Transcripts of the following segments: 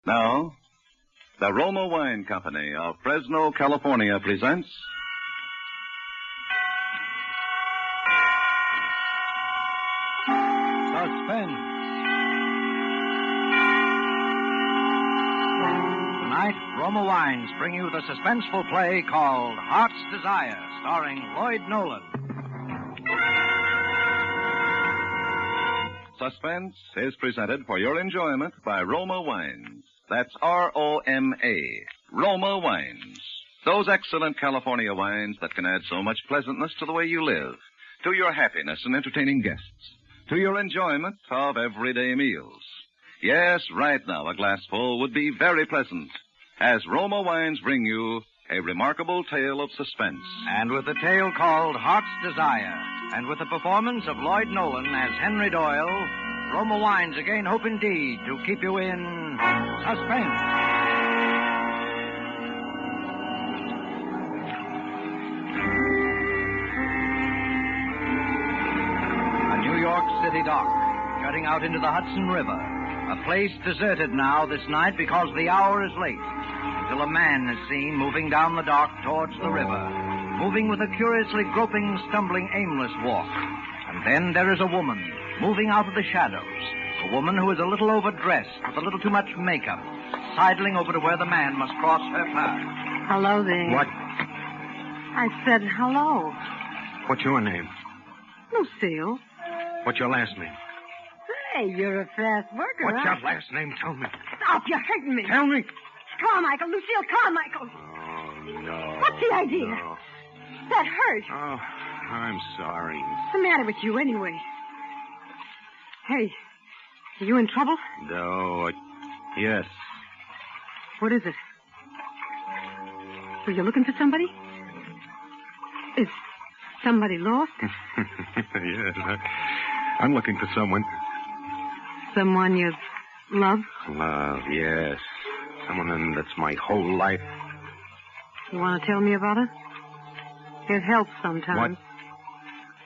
Now, the Roma Wine Company of Fresno, California presents Suspense. Tonight, Roma Wines bring you the suspenseful play called Heart's Desire, starring Lloyd Nolan. Suspense is presented for your enjoyment by Roma Wines. That's R-O-M-A. Roma Wines. Those excellent California wines that can add so much pleasantness to the way you live, to your happiness in entertaining guests, to your enjoyment of everyday meals. Yes, right now a glassful would be very pleasant, as Roma Wines bring you a remarkable tale of suspense. And with the tale called Heart's Desire, and with the performance of Lloyd Nolan as Henry Doyle, Roma Wines again hope indeed to keep you in suspense. A New York City dock, jutting out into the Hudson River. A place deserted now this night because the hour is late, until a man is seen moving down the dock towards the river, moving with a curiously groping, stumbling, aimless walk. And then there is a woman moving out of the shadows, a woman who is a little overdressed with a little too much makeup, sidling over to where the man must cross her path. Hello there. What? I said hello. What's your name? Lucille. What's your last name? Hey, you're a fast worker, What's huh? your last name? Tell me. Stop, you're hurting me. Tell me. Carmichael, Lucille Carmichael. Oh, no. What's the idea? No. That hurt. Oh, I'm sorry. What's the matter with you, anyway? Hey, are you in trouble? No. Yes. What is it? Were you looking for somebody? Is somebody lost? Yes. I'm looking for someone. Someone you love? Love, yes. Someone that's my whole life. You want to tell me about her? It helps sometimes. What?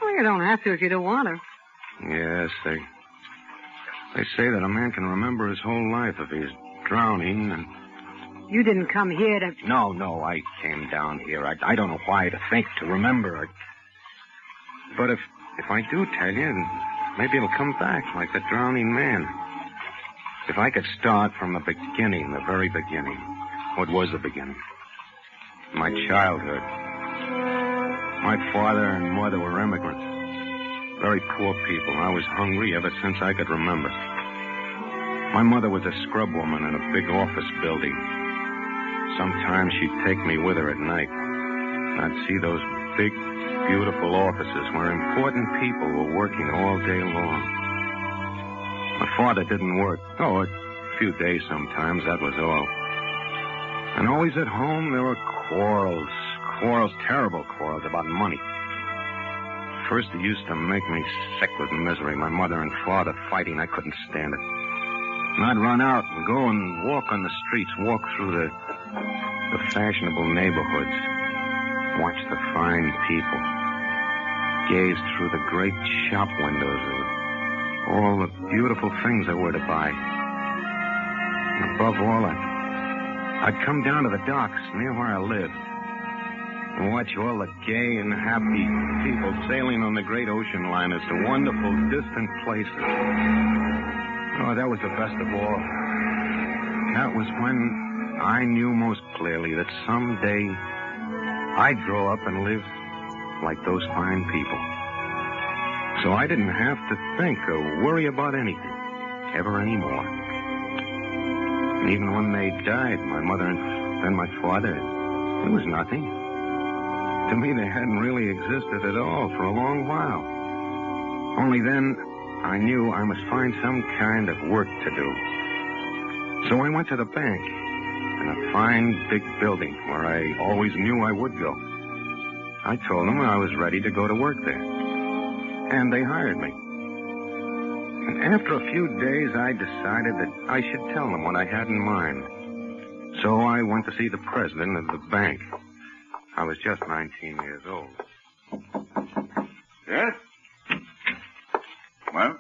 Well, you don't have to if you don't want to. Yes, they say that a man can remember his whole life if he's drowning and... You didn't come here to... No, I came down here. I don't know why to think, to remember. But if I do tell you, maybe it'll come back like the drowning man. If I could start from the beginning, the very beginning. What was the beginning? My childhood. My father and mother were immigrants. Very poor people. I was hungry ever since I could remember. My mother was a scrub woman in a big office building. Sometimes she'd take me with her at night. I'd see those big, beautiful offices where important people were working all day long. My father didn't work. Oh, a few days sometimes, that was all. And always at home there were quarrels, terrible quarrels about money. First, it used to make me sick with misery. My mother and father fighting, I couldn't stand it. And I'd run out and go and walk on the streets, walk through the fashionable neighborhoods, watch the fine people, gaze through the great shop windows of all the beautiful things there were to buy. And above all, I'd come down to the docks near where I lived and watch all the gay and happy people sailing on the great ocean liners to wonderful, distant places. Oh, that was the best of all. That was when I knew most clearly that someday I'd grow up and live like those fine people. So I didn't have to think or worry about anything, ever anymore. And even when they died, my mother and then my father, it was nothing. To me, they hadn't really existed at all for a long while. Only then, I knew I must find some kind of work to do. So I went to the bank in a fine, big building where I always knew I would go. I told them I was ready to go to work there. And they hired me. And after a few days, I decided that I should tell them what I had in mind. So I went to see the president of the bank. I was just 19 years old. Yes? Well?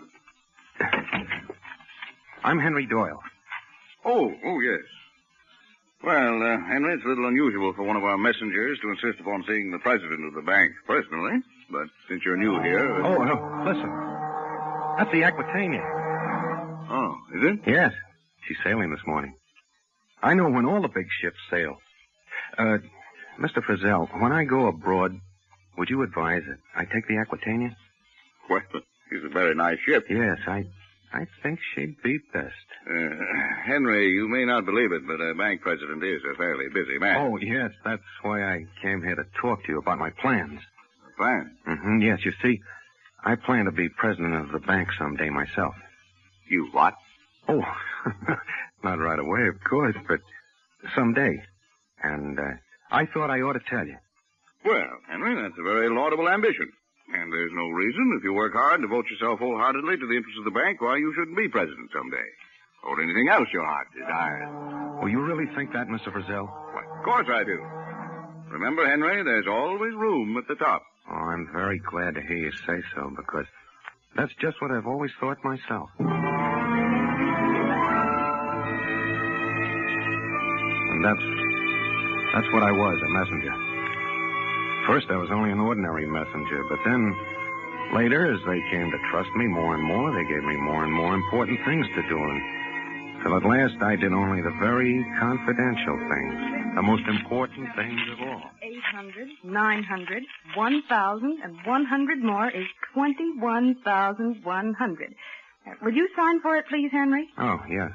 I'm Henry Doyle. Oh, yes. Well, Henry, it's a little unusual for one of our messengers to insist upon seeing the president of the bank personally. But since you're new here... Oh, no, listen. That's the Aquitania. Oh, is it? Yes. She's sailing this morning. I know when all the big ships sail. Mr. Frizzell, when I go abroad, would you advise it I take the Aquitania? Well, she's a very nice ship. Yes, I think she'd be best. Henry, you may not believe it, but a bank president is a fairly busy man. Oh, yes, that's why I came here to talk to you about my plans. Plans? Mm-hmm, yes, you see, I plan to be president of the bank someday myself. You what? Oh, not right away, of course, but someday. And I thought I ought to tell you. Well, Henry, that's a very laudable ambition. And there's no reason, if you work hard and devote yourself wholeheartedly to the interests of the bank, why you shouldn't be president someday. Or anything else your heart desires. Well, you really think that, Mr. Frizzell? Why, of course I do. Remember, Henry, there's always room at the top. Oh, I'm very glad to hear you say so, because that's just what I've always thought myself. And that's what I was, a messenger. First, I was only an ordinary messenger, but then, later, as they came to trust me more and more, they gave me more and more important things to do, until at last I did only the very confidential things, the most important things of all. 800, 900, 1,000, and 100 more is 21,100. Will you sign for it, please, Henry? Oh, yes.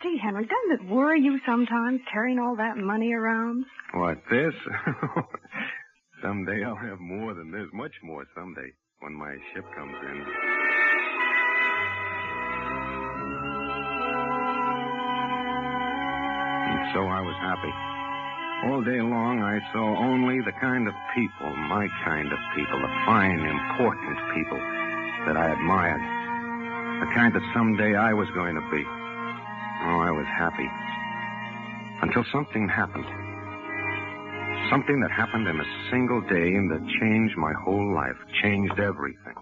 Gee, Henry, doesn't it worry you sometimes, carrying all that money around? What, this? Someday I'll have more than this, much more someday, when my ship comes in. And so I was happy. All day long I saw only the kind of people, my kind of people, the fine, important people that I admired. The kind that someday I was going to be. Oh, I was happy. Until something happened. Something that happened in a single day and that changed my whole life, changed everything.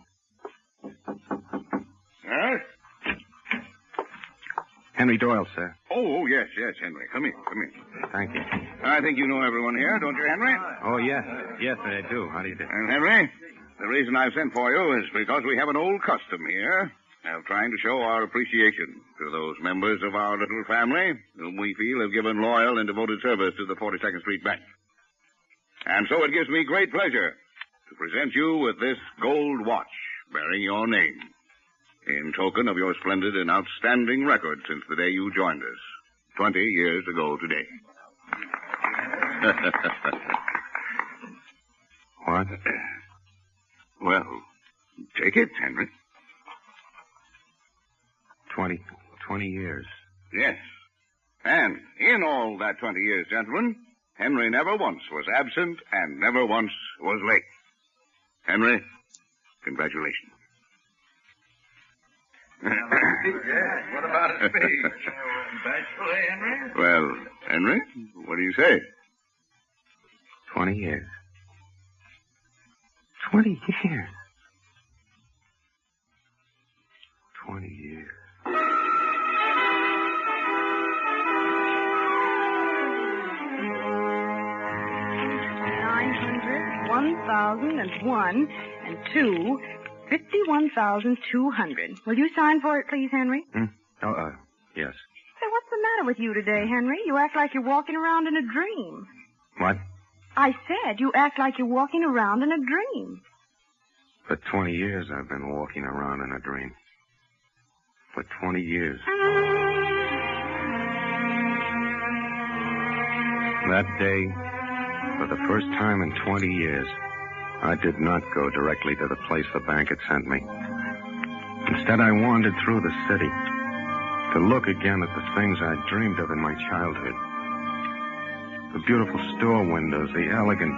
Huh? Henry Doyle, sir. Oh, yes, Henry. Come in. Thank you. I think you know everyone here, don't you, Henry? Oh, yes. Yes, I do. How do you do? And, Henry, the reason I've sent for you is because we have an old custom here of trying to show our appreciation to those members of our little family whom we feel have given loyal and devoted service to the 42nd Street Bank. And so it gives me great pleasure to present you with this gold watch bearing your name in token of your splendid and outstanding record since the day you joined us, 20 years ago today. What? Well, take it, Henry. 20 years. Yes. And in all that 20 years, gentlemen, Henry never once was absent and never once was late. Henry, congratulations. What about a speech? Bashful, Henry? Well, Henry, what do you say? 20 years. 20 years. 20 years. 1,001 and 2, 51,200. Will you sign for it, please, Henry? Yes. Say, what's the matter with you today, Henry? You act like you're walking around in a dream. What? I said you act like you're walking around in a dream. For 20 years I've been walking around in a dream. For 20 years. That day, for the first time in 20 years, I did not go directly to the place the bank had sent me. Instead, I wandered through the city to look again at the things I dreamed of in my childhood. The beautiful store windows, the elegant,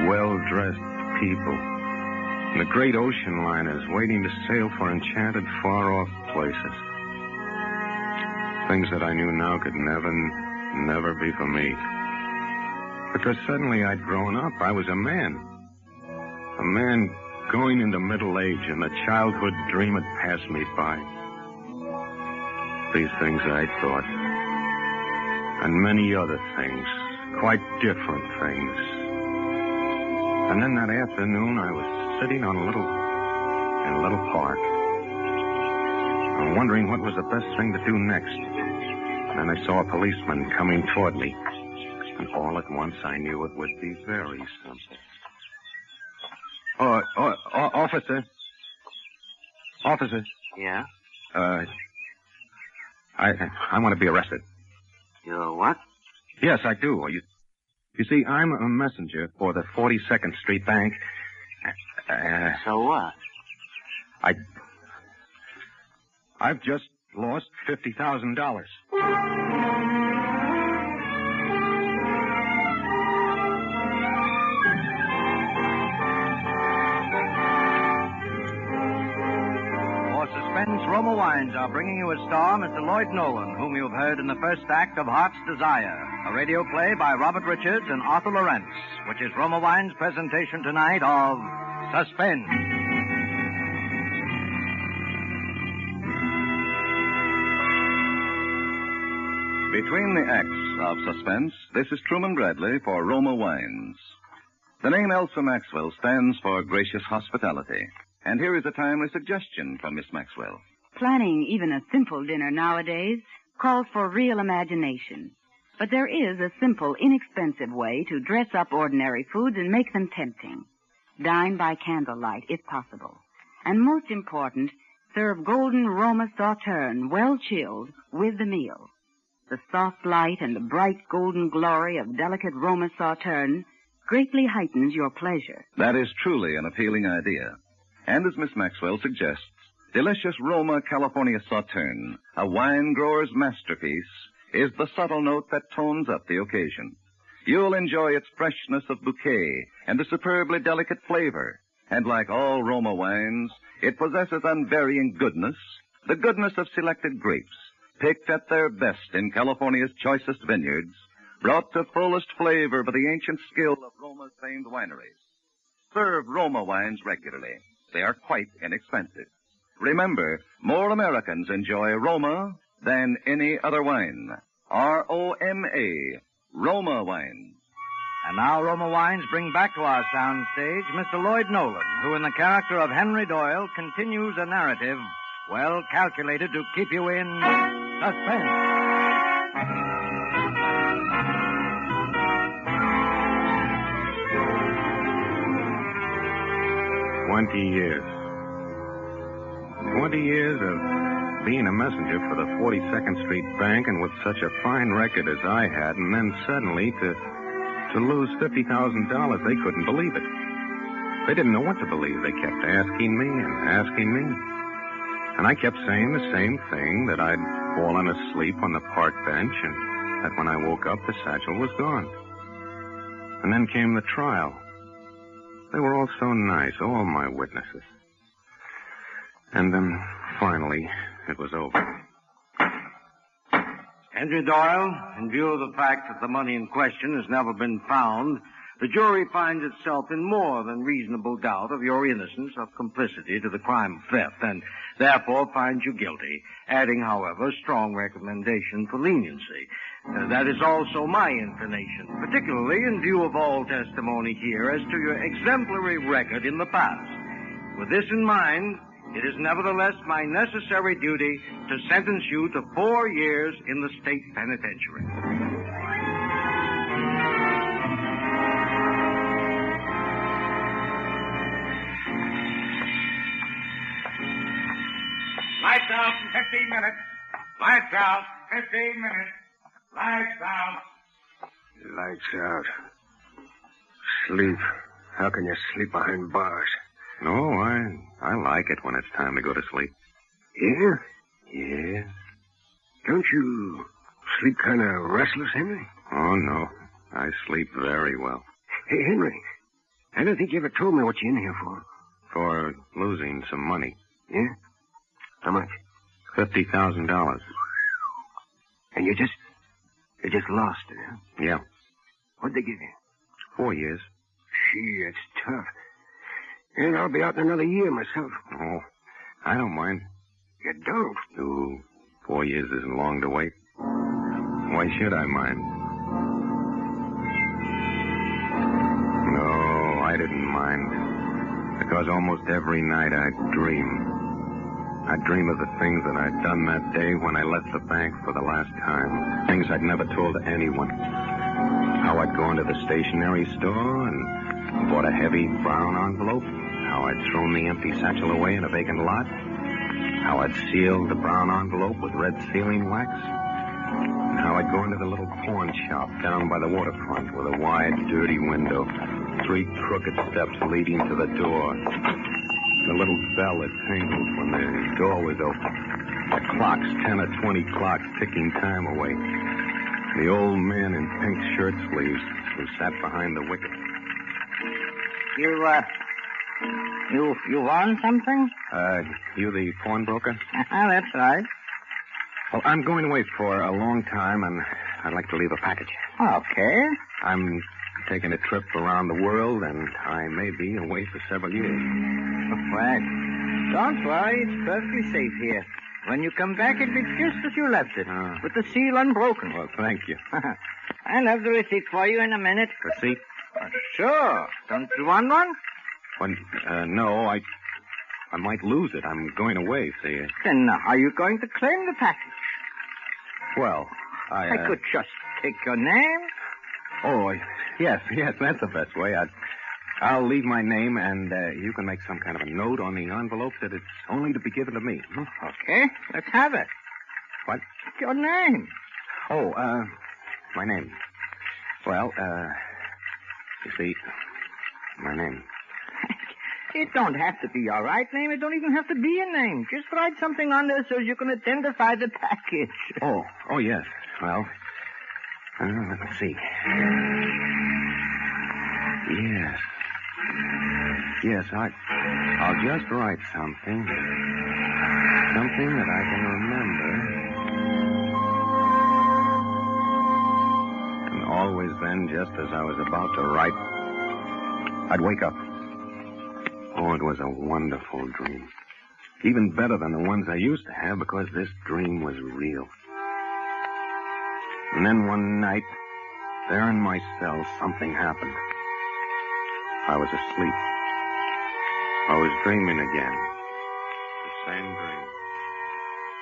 well-dressed people, and the great ocean liners waiting to sail for enchanted, far-off places. Things that I knew now could never be for me. Because suddenly I'd grown up. I was a man. A man going into middle age, and the childhood dream had passed me by. These things, I thought, And many other things. Quite different things. And then that afternoon, I was sitting in a little park. I'm wondering what was the best thing to do next. And then I saw a policeman coming toward me. And all at once, I knew it would be very simple. Officer. Officer. Yeah? I want to be arrested. You're what? Yes, I do. You see, I'm a messenger for the 42nd Street Bank. So what? I've just lost $50,000. Suspense, Roma Wines are bringing you as star Mr. Lloyd Nolan, whom you've heard in the first act of Heart's Desire, a radio play by Robert Richards and Arthur Lawrence, which is Roma Wines' presentation tonight of Suspense. Between the acts of Suspense, this is Truman Bradley for Roma Wines. The name Elsa Maxwell stands for gracious hospitality. And here is a timely suggestion from Miss Maxwell. Planning even a simple dinner nowadays calls for real imagination. But there is a simple, inexpensive way to dress up ordinary foods and make them tempting. Dine by candlelight, if possible. And most important, serve golden Roma sauterne, well chilled, with the meal. The soft light and the bright golden glory of delicate Roma sauterne greatly heightens your pleasure. That is truly an appealing idea. And as Miss Maxwell suggests, delicious Roma California Sauterne, a wine grower's masterpiece, is the subtle note that tones up the occasion. You'll enjoy its freshness of bouquet and the superbly delicate flavor. And like all Roma wines, it possesses unvarying goodness, the goodness of selected grapes, picked at their best in California's choicest vineyards, brought to fullest flavor by the ancient skill of Roma's famed wineries. Serve Roma wines regularly. They are quite inexpensive. Remember, more Americans enjoy Roma than any other wine. R-O-M-A, Roma wines. And now Roma Wines bring back to our soundstage Mr. Lloyd Nolan, who in the character of Henry Doyle continues a narrative well calculated to keep you in suspense. 20 years. 20 years of being a messenger for the 42nd Street Bank and with such a fine record as I had, and then suddenly to lose $50,000. They couldn't believe it. They didn't know what to believe. They kept asking me and asking me. And I kept saying the same thing, that I'd fallen asleep on the park bench and that when I woke up, the satchel was gone. And then came the trial. They were all so nice, all my witnesses. And then, finally, it was over. Henry Doyle, in view of the fact that the money in question has never been found, the jury finds itself in more than reasonable doubt of your innocence of complicity to the crime of theft, and therefore finds you guilty, adding, however, strong recommendation for leniency. That is also my inclination, particularly in view of all testimony here as to your exemplary record in the past. With this in mind, it is nevertheless my necessary duty to sentence you to 4 years in the state penitentiary. Lights out in 15 minutes. Lights out. 15 minutes. Lights out. Lights out. Sleep. How can you sleep behind bars? No, I like it when it's time to go to sleep. Yeah? Yeah. Don't you sleep kind of restless, Henry? Oh, no. I sleep very well. Hey, Henry, I don't think you ever told me what you're in here for. For losing some money. Yeah? How much? $50,000. And you just lost it, huh? Yeah. What'd they give you? 4 years. Gee, it's tough. And I'll be out in another year myself. Oh, I don't mind. You don't? No, 4 years isn't long to wait. Why, Why should I mind? No, I didn't mind. Because almost every night I'd dream. I'd dream of the things that I'd done that day when I left the bank for the last time. Things I'd never told to anyone. How I'd gone to the stationery store and bought a heavy brown envelope. How I'd thrown the empty satchel away in a vacant lot. How I'd sealed the brown envelope with red sealing wax. And how I'd gone to the little pawn shop down by the waterfront with a wide, dirty window. 3 crooked steps leading to the door. The little bell that tinkled when the door was open. The clocks, 10 or 20 clocks, ticking time away. The old man in pink shirt sleeves who sat behind the wicket. You want something? You the pawnbroker? That's right. Well, I'm going away for a long time, and I'd like to leave a package. Okay. I'm taking a trip around the world, and I may be away for several years. Well, don't worry. It's perfectly safe here. When you come back, it'll be just as you left it, with the seal unbroken. Well, thank you. I'll have the receipt for you in a minute. Receipt? Sure. Don't you want one? No, I might lose it. I'm going away, see. Then how are you going to claim the package? Well, I could just take your name. Oh, yes, that's the best way. I'll leave my name, and you can make some kind of a note on the envelope that it's only to be given to me. Okay, let's have it. What? Your name. Oh, my name. Well, you see, my name. It don't have to be your right name. It don't even have to be a name. Just write something on there so you can identify the package. Oh, yes. Well, let me see. Yes, I'll just write something. Something that I can remember. And always then, just as I was about to write, I'd wake up. Oh, it was a wonderful dream. Even better than the ones I used to have because this dream was real. And then one night, there in my cell, something happened. I was asleep. I was dreaming again. The same dream.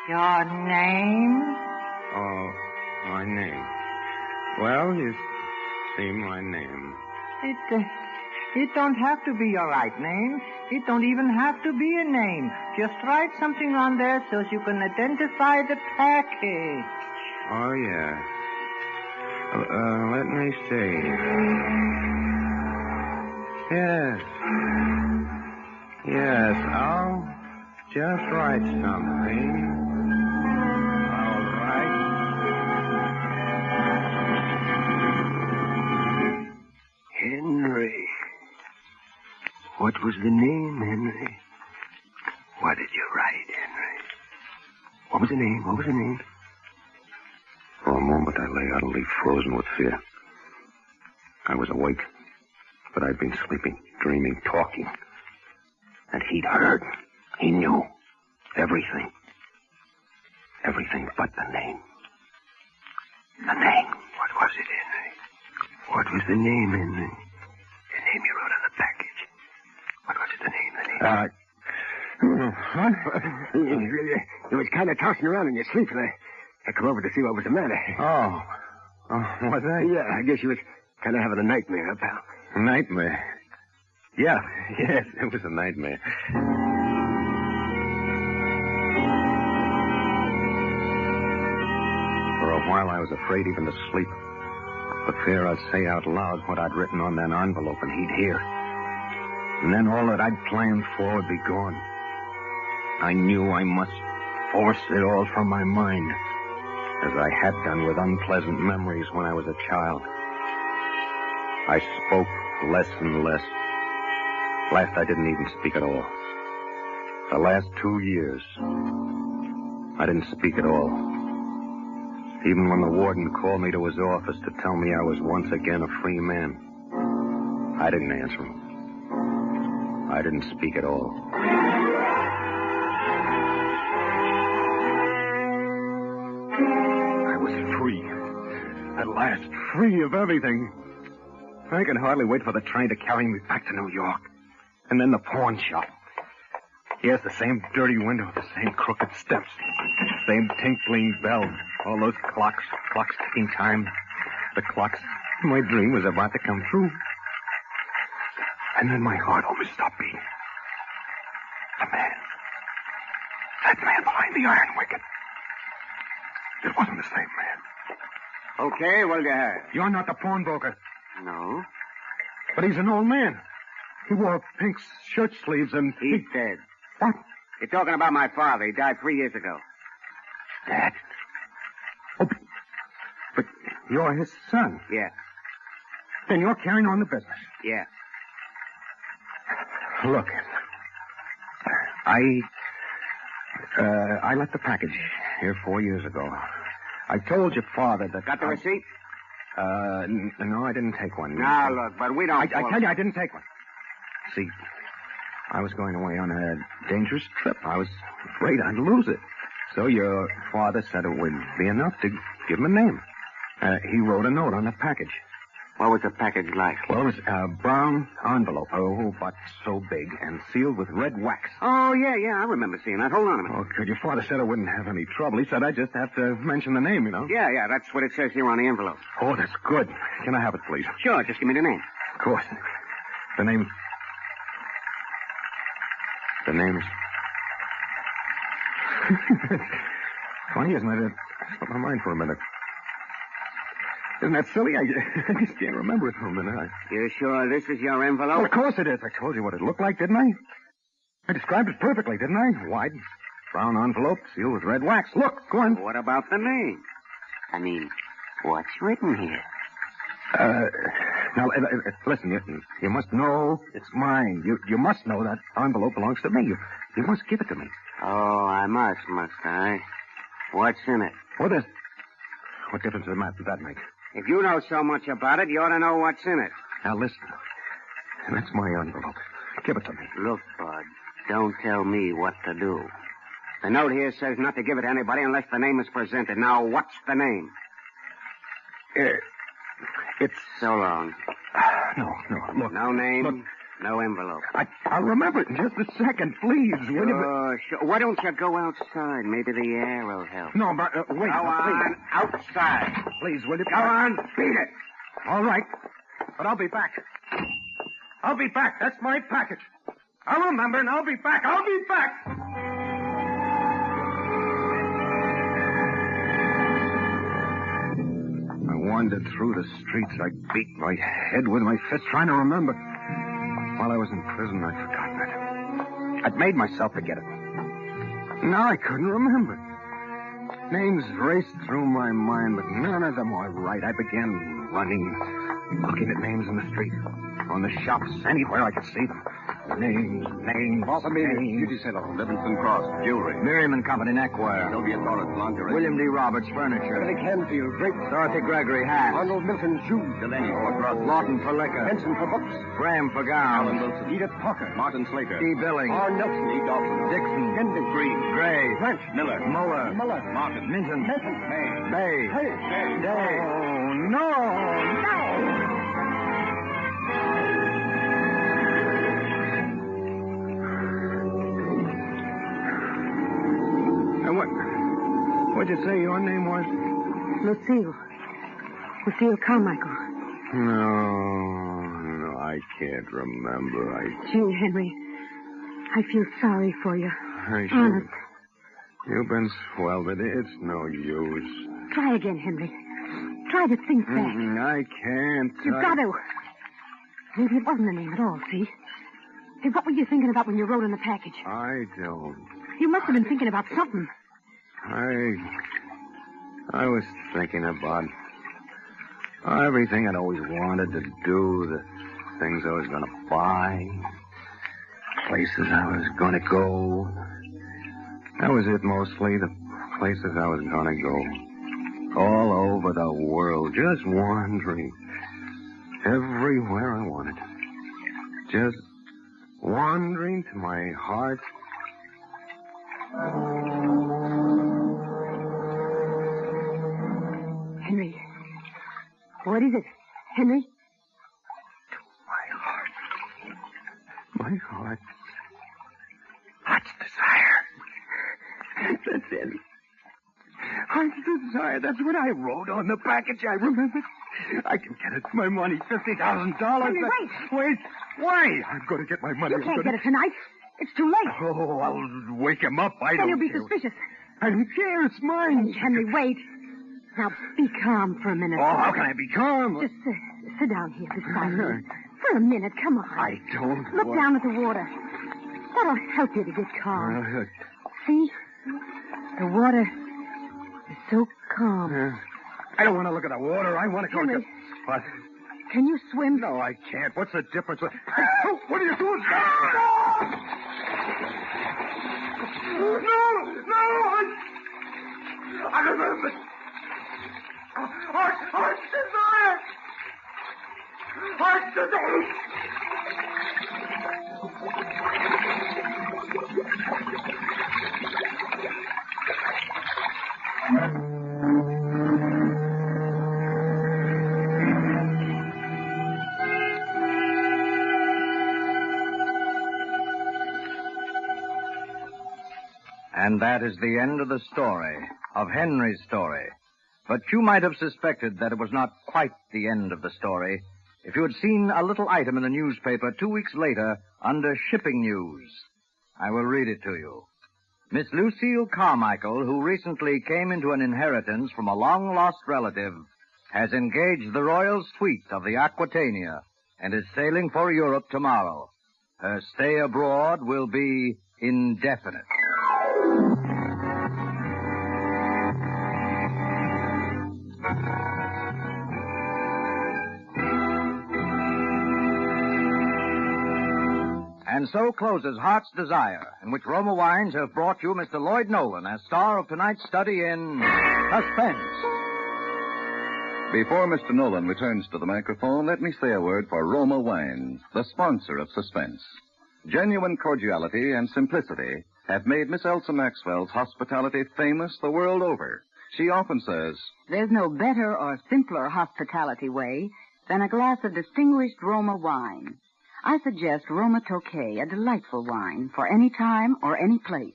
Your name? Oh, my name. Well, you see my name. It don't have to be your right name. It don't even have to be a name. Just write something on there so you can identify the package. Oh, yeah. Let me see. Yes, I'll just write something. All right. Henry. What was the name, Henry? What did you write, Henry? What was the name? For a moment, I lay utterly frozen with fear. I was awake, but I'd been sleeping, dreaming, talking. And he'd heard. He knew. Everything. Everything but the name. The name. What was it, Henry? What was the name, Henry? The name you wrote on the package. What was it, the name? You was kind of tossing around in your sleep, and I come over to see what was the matter. Oh, was I? Yeah, I guess you was kind of having a nightmare, huh, pal? Nightmare? Yes, it was a nightmare. For a while, I was afraid even to sleep. For fear I'd say out loud what I'd written on that envelope and he'd hear. And then all that I'd planned for would be gone. I knew I must force it all from my mind, as I had done with unpleasant memories when I was a child. I spoke less and less. Last, I didn't even speak at all. The last 2 years, I didn't speak at all. Even when the warden called me to his office to tell me I was once again a free man, I didn't answer him. I didn't speak at all. I was free. At last, free of everything. I can hardly wait for the train to carry me back to New York. And then the pawn shop. Yes, the same dirty window, the same crooked steps, same tinkling bells, all those clocks ticking time. The clocks my dream was about to come true. And then my heart almost stopped beating. That man behind the iron wicket. It wasn't the same man. Okay, what'll you have? You're not the pawnbroker. No. But he's an old man. He wore pink shirt sleeves and... He's dead. What? You're talking about my father. He died 3 years ago. Dad? Oh, but you're his son. Yeah. Then you're carrying on the business. Yeah. Look, I left the package here 4 years ago. I told your father that... Got the receipt? No, I didn't take one. Now, look, but we don't... I tell you, I didn't take one. See, I was going away on a dangerous trip. I was afraid I'd lose it. So your father said it would be enough to give him a name. He wrote a note on the package. What was the package like? Well, it was a brown envelope, but so big, and sealed with red wax. Oh, yeah, I remember seeing that. Hold on a minute. Oh, good. Your father said I wouldn't have any trouble. He said I just have to mention the name, you know. Yeah, that's what it says here on the envelope. Oh, that's good. Can I have it, please? Sure, just give me the name. Of course. The name's... Funny, isn't it? It slipped my mind for a minute. Isn't that silly? I just can't remember it for a minute. You sure this is your envelope? Well, of course it is. I told you what it looked like, didn't I? I described it perfectly, didn't I? Wide, brown envelope, sealed with red wax. Look, go on. What about the name? I mean, what's written here? Now, listen, you must know it's mine. You must know that envelope belongs to me. You must give it to me. Oh, I must I? What's in it? What difference does that make? If you know so much about it, you ought to know what's in it. Now, listen. That's my envelope. Give it to me. Look, Bud, don't tell me what to do. The note here says not to give it to anybody unless the name is presented. Now, what's the name? It's... So long. No, look. No name, look. No envelope. I'll remember it in just a second, please. Will you... Sure. Why don't you go outside? Maybe the air will help. No, but wait. Go on, please. outside. Please, will you... Go on, beat it. All right, but I'll be back. I'll be back. That's my package. I'll remember, and I'll be back. I'll be back. I wandered through the streets. I beat my head with my fist, trying to remember. While I was in prison, I'd forgotten it. I'd made myself forget it. Now I couldn't remember. Names raced through my mind, but none of them were right. I began running, looking at names in the street, on the shops, anywhere I could see them. Names. Beauty Salon, Livingston Cross, Jewelry. Miriam and Company, Neckwear. Sylvia Torres, Lingerie. William D. Roberts, Furniture. Billy Canfield, Drapes. Dorothy Gregory, Hats. Arnold Milton, Shoes. Delaney, Ford Ross. Lawton for Liquor. Benson for Books. Graham for Alan Gowns. Wilson. Edith Parker. Martin Slater. D. Billings. R. Nelson. E. Dawson. Dixon. Kendi. Green. Gray. Grant. Miller. Muller. Martin. Minton. May. Bay. Day. Oh, no. What'd you say your name was? Lucille Carmichael. No, I can't remember. Gee, Henry, I feel sorry for you. Honest. You've been swell, but it's no use. Try again, Henry. Try to think back. I can't. You've got to. Maybe it wasn't a name at all, see? Hey, what were you thinking about when you wrote in the package? I don't. You must have been thinking about something. I was thinking about everything I'd always wanted to do, the things I was going to buy, places I was going to go. That was it mostly, the places I was going to go. All over the world, just wandering. Everywhere I wanted. Just wandering to my heart. Henry, What is it, Henry? My heart. Heart's desire. That's it. Heart's desire. That's what I wrote on the package. I remember. I can get it. My money, $50,000. Henry, wait. Wait. Why? I'm going to get my money. You can't get it tonight. It's too late. Oh, I'll wake him up. I Then don't you'll be care. suspicious. I don't care. It's mine. Henry, wait. Now, be calm for a minute. Oh, how can I be calm? Just sit down here beside me. For a minute, come on. I don't Look want... down at the water. That'll help you to get calm. See? The water is so calm. I don't want to look at the water. I want to go Henry. to... What? Can you swim? No, I can't. What's the difference? What are you doing? No! I remember. Heart's desire! Heart's desire! And that is the end of the story, of Henry's story. But you might have suspected that it was not quite the end of the story if you had seen a little item in the newspaper 2 weeks later under shipping news. I will read it to you. Miss Lucille Carmichael, who recently came into an inheritance from a long-lost relative, has engaged the royal suite of the Aquitania and is sailing for Europe tomorrow. Her stay abroad will be indefinite. And so closes Heart's Desire, in which Roma Wines have brought you Mr. Lloyd Nolan as star of tonight's study in Suspense. Before Mr. Nolan returns to the microphone, let me say a word for Roma Wines, the sponsor of Suspense. Genuine cordiality and simplicity have made Miss Elsa Maxwell's hospitality famous the world over. She often says, There's no better or simpler hospitality way than a glass of distinguished Roma wine. I suggest Roma Tokay, a delightful wine for any time or any place.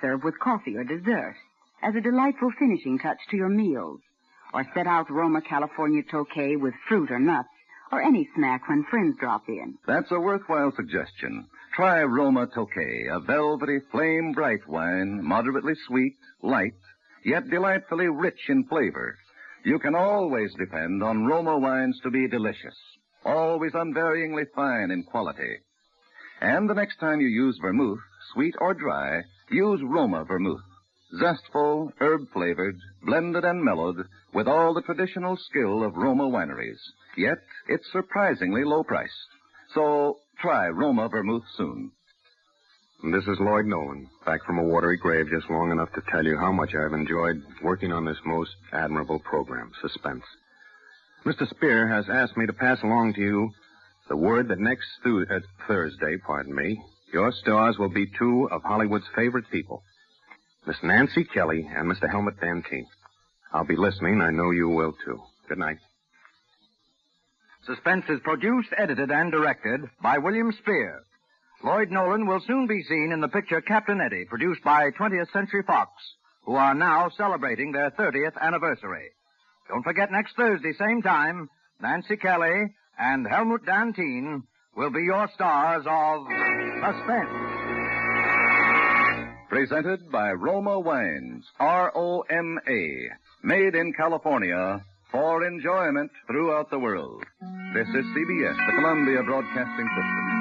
Serve with coffee or dessert as a delightful finishing touch to your meals. Or set out Roma California Tokay with fruit or nuts or any snack when friends drop in. That's a worthwhile suggestion. Try Roma Tokay, a velvety, flame-bright wine, moderately sweet, light, yet delightfully rich in flavor. You can always depend on Roma wines to be delicious, always unvaryingly fine in quality. And the next time you use vermouth, sweet or dry, use Roma vermouth. Zestful, herb-flavored, blended and mellowed, with all the traditional skill of Roma wineries. Yet, it's surprisingly low-priced. So, try Roma vermouth soon. This is Lloyd Nolan, back from a watery grave just long enough to tell you how much I've enjoyed working on this most admirable program, Suspense. Mr. Spear has asked me to pass along to you the word that next Thursday, your stars will be two of Hollywood's favorite people, Miss Nancy Kelly and Mr. Helmut Dantine. I'll be listening. I know you will, too. Good night. Suspense is produced, edited, and directed by William Spear. Lloyd Nolan will soon be seen in the picture Captain Eddie, produced by 20th Century Fox, who are now celebrating their 30th anniversary. Don't forget, next Thursday, same time, Nancy Kelly and Helmut Dantine will be your stars of Suspense. Presented by Roma Wines, R-O-M-A, made in California for enjoyment throughout the world. This is CBS, the Columbia Broadcasting System.